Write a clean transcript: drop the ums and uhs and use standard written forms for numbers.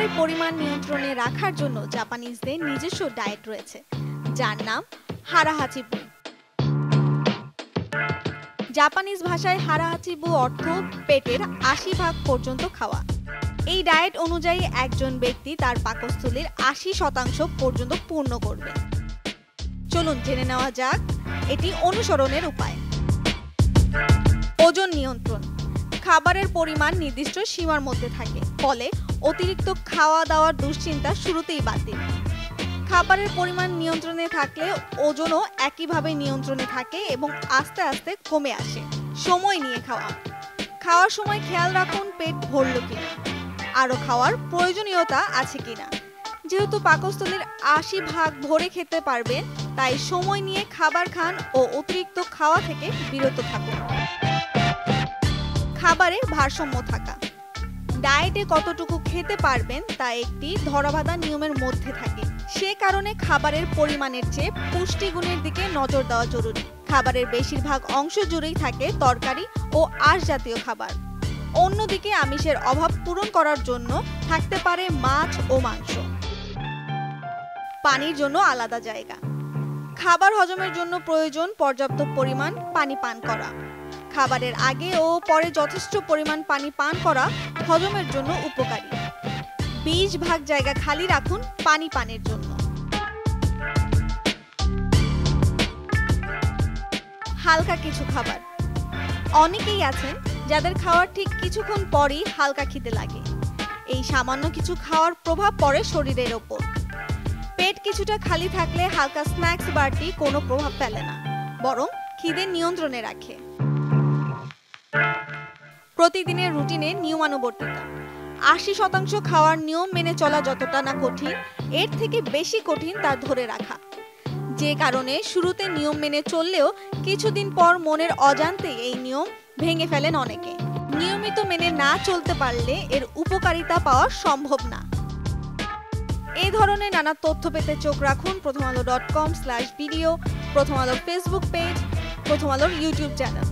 খাবারের পরিমাণ নিয়ন্ত্রণে রাখার জন্য জাপানিজদের নিজস্ব ডায়েট রয়েছে, যার নাম হারাহাচিবু। জাপানিজ ভাষায় হারাহাচিবু অর্থ পেটের ৮০% পর্যন্ত খাওয়া। এই ডায়েট অনুযায়ী একজন ব্যক্তি তার পাকস্থলীর ৮০% পর্যন্ত পূর্ণ করবে। চলুন জেনে নেওয়া যাক এটি অনুসরণের উপায়। ওজন নিয়ন্ত্রণ। খাবারের পরিমাণ নির্দিষ্ট সীমার মধ্যে থাকে, ফলে অতিরিক্ত খাওয়া দাওয়ার দুশ্চিন্তা শুরুতেই বাতিল। খাবারের পরিমাণ নিয়ন্ত্রণে থাকলে ওজনও একইভাবে নিয়ন্ত্রণে থাকে এবং আস্তে আস্তে কমে আসে। সময় নিয়ে খাওয়া। খাওয়ার সময় খেয়াল রাখুন পেট ভরল কিনা, আরও খাওয়ার প্রয়োজনীয়তা আছে কিনা। যেহেতু পাকস্থলীর ৮০% ভরে খেতে পারবেন, তাই সময় নিয়ে খাবার খান ও অতিরিক্ত খাওয়া থেকে বিরত থাকুন। খাবারে ভারসাম্য থাকা। ডায়েটে কতটুকু খেতে পারবেন তা একটি ধরাবাঁধা নিয়মের মধ্যে থাকে। সে কারণে খাবারের পরিমাণের চেয়ে পুষ্টিগুণের দিকে নজর দেওয়া জরুরি। খাবারের বেশিরভাগ অংশ জুড়েই থাকে তরকারি ও আঁশ জাতীয় খাবার। অন্যদিকে আমিষের অভাব পূরণ করার জন্য থাকতে পারে মাছ ও মাংস। পানির জন্য আলাদা জায়গা। খাবার হজমের জন্য প্রয়োজন পর্যাপ্ত পরিমাণ পানি পান করা। খাবারের আগে ও পরে যথেষ্ট পরিমাণ পানি পান করা হজমের জন্য উপকারী। ২০% জায়গা খালি রাখুন পানি পানের জন্য। হালকা কিছু খাবার। অনেকেই আছেন যাদের খাওয়ার ঠিক কিছুক্ষণ পরই হালকা খিদে লাগে। এই সামান্য কিছু খাওয়ার প্রভাব পড়ে শরীরের ওপর। পেট কিছুটা খালি থাকলে হালকা স্ন্যাক্স বারটি কোনো প্রভাব ফেলে না, বরং খিদে নিয়ন্ত্রণে রাখে। প্রতিদিনের রুটিনে নিয়মানুবর্তিতা। ৮০% খাওয়ার নিয়ম মেনে চলা যতটা না কঠিন, এর থেকে বেশি কঠিন তা ধরে রাখা। যে কারণে শুরুতে নিয়ম মেনে চললেও কিছুদিন পর মনের অজান্তে এই নিয়ম ভেঙে ফেলেন অনেকে। নিয়মিত মেনে না চলতে পারলে এর উপকারিতা পাওয়া সম্ভব না। এই ধরনের নানা তথ্য পেতে চোখ রাখুন prothomalo.com/video, প্রথম আলোর ফেসবুক পেজ, প্রথম আলোর ইউটিউব চ্যানেল।